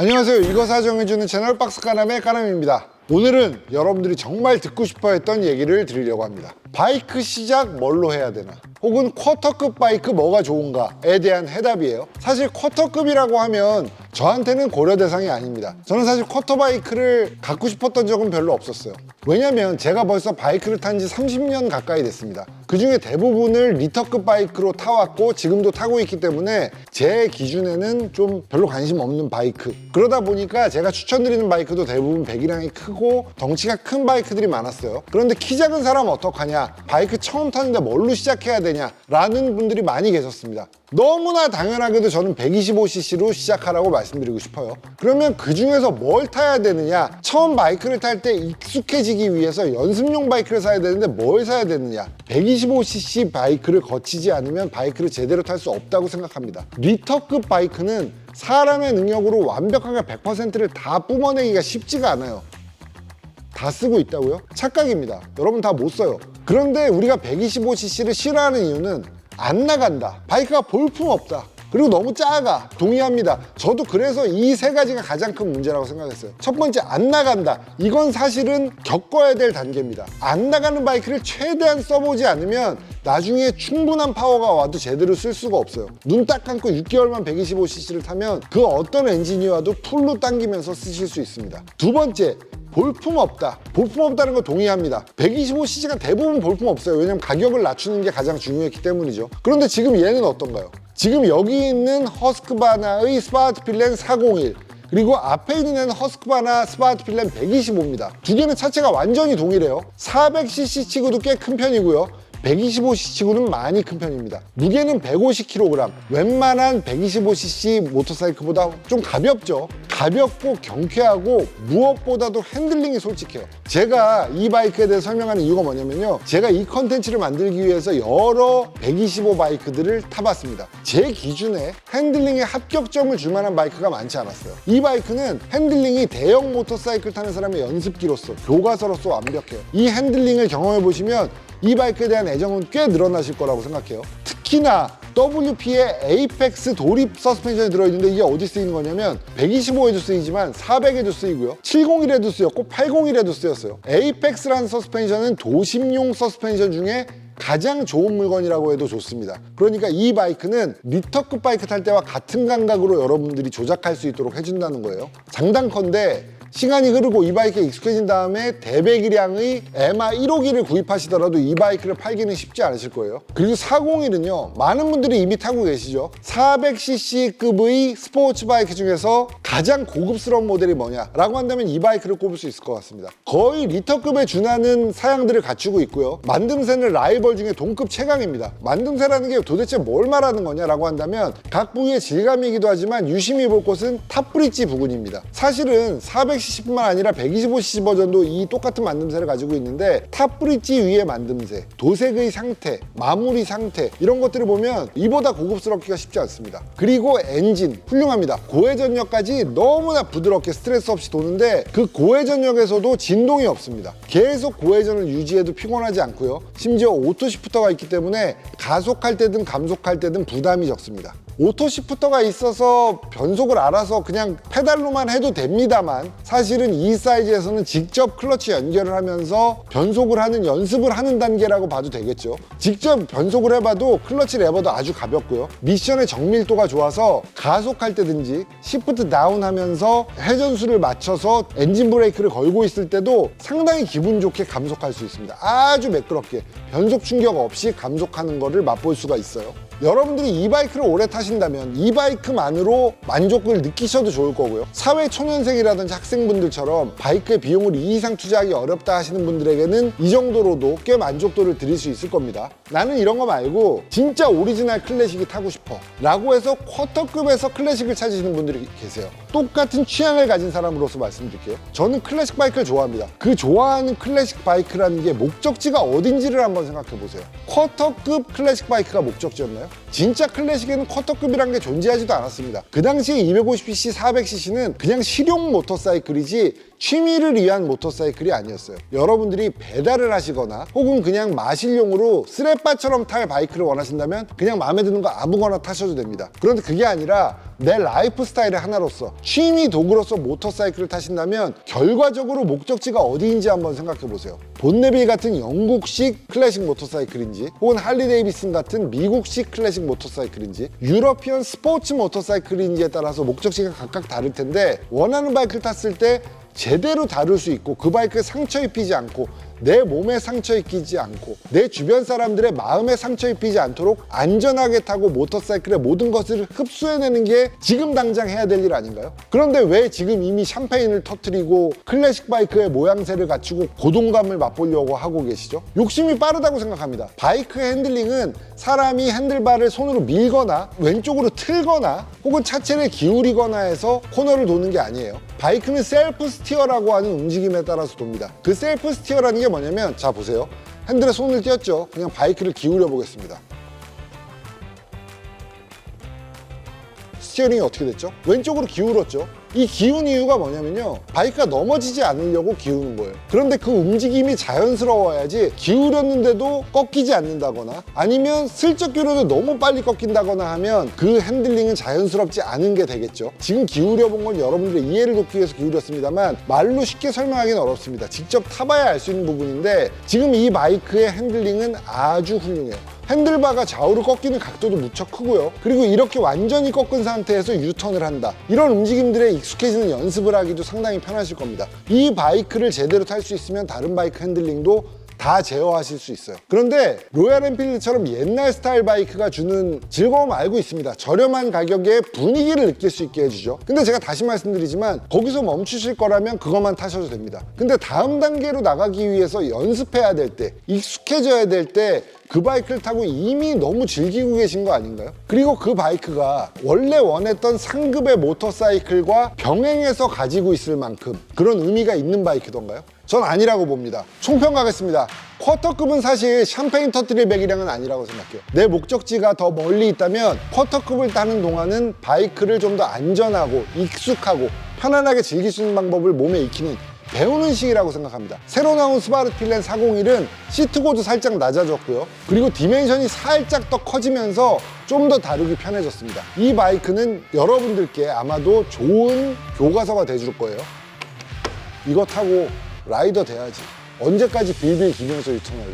안녕하세요. 이것을 정해주는 채널 박스가남의 까남입니다. 오늘은 여러분들이 정말 듣고 싶어 했던 얘기를 드리려고 합니다. 바이크 시작 뭘로 해야 되나? 혹은 쿼터급 바이크 뭐가 좋은가에 대한 해답이에요. 사실 쿼터급이라고 하면 저한테는 고려 대상이 아닙니다. 저는 사실 쿼터 바이크를 갖고 싶었던 적은 별로 없었어요. 왜냐면 제가 벌써 바이크를 탄 지 30년 가까이 됐습니다. 그 중에 대부분을 리터급 바이크로 타왔고 지금도 타고 있기 때문에 제 기준에는 좀 별로 관심 없는 바이크. 그러다 보니까 제가 추천드리는 바이크도 대부분 배기량이 크고 덩치가 큰 바이크들이 많았어요. 그런데 키 작은 사람은 어떡하냐? 바이크 처음 타는데 뭘로 시작해야 되냐? 라는 분들이 많이 계셨습니다. 너무나 당연하게도 저는 125cc로 시작하라고 말씀드리고 싶어요. 그러면 그 중에서 뭘 타야 되느냐? 처음 바이크를 탈 때 익숙해지기 위해서 연습용 바이크를 사야 되는데 뭘 사야 되느냐? 125cc 바이크를 거치지 않으면 바이크를 제대로 탈 수 없다고 생각합니다. 리터급 바이크는 사람의 능력으로 완벽하게 100%를 다 뿜어내기가 쉽지가 않아요. 다 쓰고 있다고요? 착각입니다. 여러분 다 못 써요. 그런데 우리가 125cc를 싫어하는 이유는 안 나간다. 바이크가 볼품없다. 그리고 너무 작아. 동의합니다. 저도 그래서 이 세 가지가 가장 큰 문제라고 생각했어요. 첫 번째, 안 나간다. 이건 사실은 겪어야 될 단계입니다. 안 나가는 바이크를 최대한 써보지 않으면 나중에 충분한 파워가 와도 제대로 쓸 수가 없어요. 눈 딱 감고 6개월만 125cc를 타면 그 어떤 엔진이 와도 풀로 당기면서 쓰실 수 있습니다. 두 번째, 볼품 없다. 볼품 없다는 거 동의합니다. 125cc가 대부분 볼품 없어요. 왜냐면 가격을 낮추는 게 가장 중요했기 때문이죠. 그런데 지금 얘는 어떤가요? 지금 여기 있는 허스크바나의 스파트 필렌 401 그리고 앞에 있는 애는 허스크바나 스파트 필렌 125입니다. 두 개는 차체가 완전히 동일해요. 400cc 치고도 꽤 큰 편이고요. 125cc 치고는 많이 큰 편입니다. 무게는 150kg. 웬만한 125cc 모터사이클보다 좀 가볍죠. 가볍고 경쾌하고 무엇보다도 핸들링이 솔직해요. 제가 이 바이크에 대해서 설명하는 이유가 뭐냐면요. 제가 이 컨텐츠를 만들기 위해서 여러 125 바이크들을 타봤습니다. 제 기준에 핸들링에 합격점을 줄 만한 바이크가 많지 않았어요. 이 바이크는 핸들링이 대형 모터사이클 타는 사람의 연습기로서 교과서로서 완벽해요. 이 핸들링을 경험해 보시면 이 바이크에 대한 애정은 꽤 늘어나실 거라고 생각해요. 특히나 WP의 에이펙스 도립 서스펜션이 들어있는데 이게 어디 쓰이는 거냐면 125에도 쓰이지만 400에도 쓰이고요. 701에도 쓰였고 801에도 쓰였어요. 에이펙스라는 서스펜션은 도심용 서스펜션 중에 가장 좋은 물건이라고 해도 좋습니다. 그러니까 이 바이크는 리터급 바이크 탈 때와 같은 감각으로 여러분들이 조작할 수 있도록 해준다는 거예요. 장단컨대 시간이 흐르고 이 바이크에 익숙해진 다음에 대배기량의 에마 1호기를 구입하시더라도 이 바이크를 팔기는 쉽지 않으실 거예요. 그리고 401은요, 많은 분들이 이미 타고 계시죠. 400cc급의 스포츠 바이크 중에서 가장 고급스러운 모델이 뭐냐라고 한다면 이 바이크를 꼽을 수 있을 것 같습니다. 거의 리터급에 준하는 사양들을 갖추고 있고요. 만듦새는 라이벌 중에 동급 최강입니다. 만듦새라는 게 도대체 뭘 말하는 거냐라고 한다면 각 부위의 질감이기도 하지만 유심히 볼 곳은 탑브릿지 부근입니다. 사실은 400cc뿐만 아니라 125cc 버전도 이 똑같은 만듦새를 가지고 있는데 탑브릿지 위의 만듦새, 도색의 상태, 마무리 상태 이런 것들을 보면 이보다 고급스럽기가 쉽지 않습니다. 그리고 엔진 훌륭합니다. 고회전력까지 너무나 부드럽게 스트레스 없이 도는데 그 고회전력에서도 진동이 없습니다. 계속 고회전을 유지해도 피곤하지 않고요. 심지어 오토시프터가 있기 때문에 가속할 때든 감속할 때든 부담이 적습니다. 오토시프터가 있어서 변속을 알아서 그냥 페달로만 해도 됩니다만 사실은 이 사이즈에서는 직접 클러치 연결을 하면서 변속을 하는 연습을 하는 단계라고 봐도 되겠죠. 직접 변속을 해봐도 클러치 레버도 아주 가볍고요. 미션의 정밀도가 좋아서 가속할 때든지 시프트 다운 하면서 회전수를 맞춰서 엔진 브레이크를 걸고 있을 때도 상당히 기분 좋게 감속할 수 있습니다. 아주 매끄럽게 변속 충격 없이 감속하는 거를 맛볼 수가 있어요. 여러분들이 이 바이크를 오래 타신다면 이 바이크만으로 만족을 느끼셔도 좋을 거고요. 사회 초년생이라든지 학생분들처럼 바이크에 비용을 이 이상 투자하기 어렵다 하시는 분들에게는 이 정도로도 꽤 만족도를 드릴 수 있을 겁니다. 나는 이런 거 말고 진짜 오리지널 클래식이 타고 싶어 라고 해서 쿼터급에서 클래식을 찾으시는 분들이 계세요. 똑같은 취향을 가진 사람으로서 말씀드릴게요. 저는 클래식 바이크를 좋아합니다. 그 좋아하는 클래식 바이크라는 게 목적지가 어딘지를 한번 생각해 보세요. 쿼터급 클래식 바이크가 목적지였나요? 진짜 클래식에는 쿼터급이란 게 존재하지도 않았습니다. 그 당시에 250cc, 400cc는 그냥 실용 모터사이클이지 취미를 위한 모터사이클이 아니었어요. 여러분들이 배달을 하시거나 혹은 그냥 마실용으로 쓰레빠처럼 탈 바이크를 원하신다면 그냥 마음에 드는 거 아무거나 타셔도 됩니다. 그런데 그게 아니라 내 라이프 스타일의 하나로서 취미 도구로서 모터사이클을 타신다면 결과적으로 목적지가 어디인지 한번 생각해 보세요. 본네빌 같은 영국식 클래식 모터사이클인지 혹은 할리 데이비슨 같은 미국식 클래식 모터사이클인지 유러피언 스포츠 모터사이클인지에 따라서 목적지가 각각 다를 텐데 원하는 바이크를 탔을 때 제대로 다룰 수 있고 그 바이크에 상처 입히지 않고 내 몸에 상처 입히지 않고 내 주변 사람들의 마음에 상처 입히지 않도록 안전하게 타고 모터사이클의 모든 것을 흡수해내는 게 지금 당장 해야 될 일 아닌가요? 그런데 왜 지금 이미 샴페인을 터뜨리고 클래식 바이크의 모양새를 갖추고 고동감을 맛보려고 하고 계시죠? 욕심이 빠르다고 생각합니다. 바이크의 핸들링은 사람이 핸들바를 손으로 밀거나 왼쪽으로 틀거나 혹은 차체를 기울이거나 해서 코너를 도는 게 아니에요. 바이크는 셀프 스티어라고 하는 움직임에 따라서 돕니다. 그 셀프 스티어라는 게 뭐냐면 자 보세요. 핸들에 손을 띄었죠. 그냥 바이크를 기울여 보겠습니다. 스티어링이 어떻게 됐죠? 왼쪽으로 기울었죠. 이 기운 이유가 뭐냐면요, 바이크가 넘어지지 않으려고 기우는 거예요. 그런데 그 움직임이 자연스러워야지 기울였는데도 꺾이지 않는다거나 아니면 슬쩍 기울여도 너무 빨리 꺾인다거나 하면 그 핸들링은 자연스럽지 않은 게 되겠죠. 지금 기울여 본 건 여러분들의 이해를 돕기 위해서 기울였습니다만 말로 쉽게 설명하기는 어렵습니다. 직접 타봐야 알 수 있는 부분인데 지금 이 바이크의 핸들링은 아주 훌륭해요. 핸들바가 좌우로 꺾이는 각도도 무척 크고요. 그리고 이렇게 완전히 꺾은 상태에서 유턴을 한다. 이런 움직임들에 익숙해지는 연습을 하기도 상당히 편하실 겁니다. 이 바이크를 제대로 탈 수 있으면 다른 바이크 핸들링도 다 제어하실 수 있어요. 그런데 로얄 엔필드처럼 옛날 스타일 바이크가 주는 즐거움 알고 있습니다. 저렴한 가격에 분위기를 느낄 수 있게 해주죠. 근데 제가 다시 말씀드리지만 거기서 멈추실 거라면 그것만 타셔도 됩니다. 근데 다음 단계로 나가기 위해서 연습해야 될 때, 익숙해져야 될 때 그 바이크를 타고 이미 너무 즐기고 계신 거 아닌가요? 그리고 그 바이크가 원래 원했던 상급의 모터사이클과 병행해서 가지고 있을 만큼 그런 의미가 있는 바이크던가요? 전 아니라고 봅니다. 총평 가겠습니다. 쿼터급은 사실 샴페인 터뜨릴 배기량은 아니라고 생각해요. 내 목적지가 더 멀리 있다면 쿼터급을 타는 동안은 바이크를 좀 더 안전하고 익숙하고 편안하게 즐길 수 있는 방법을 몸에 익히는 배우는 시기라고 생각합니다. 새로 나온 스바루 필렌 401은 시트고도 살짝 낮아졌고요. 그리고 디멘션이 살짝 더 커지면서 좀 더 다루기 편해졌습니다. 이 바이크는 여러분들께 아마도 좋은 교과서가 돼줄 거예요. 이거 타고 라이더 돼야지. 언제까지 빌빌 기면서 유턴할래?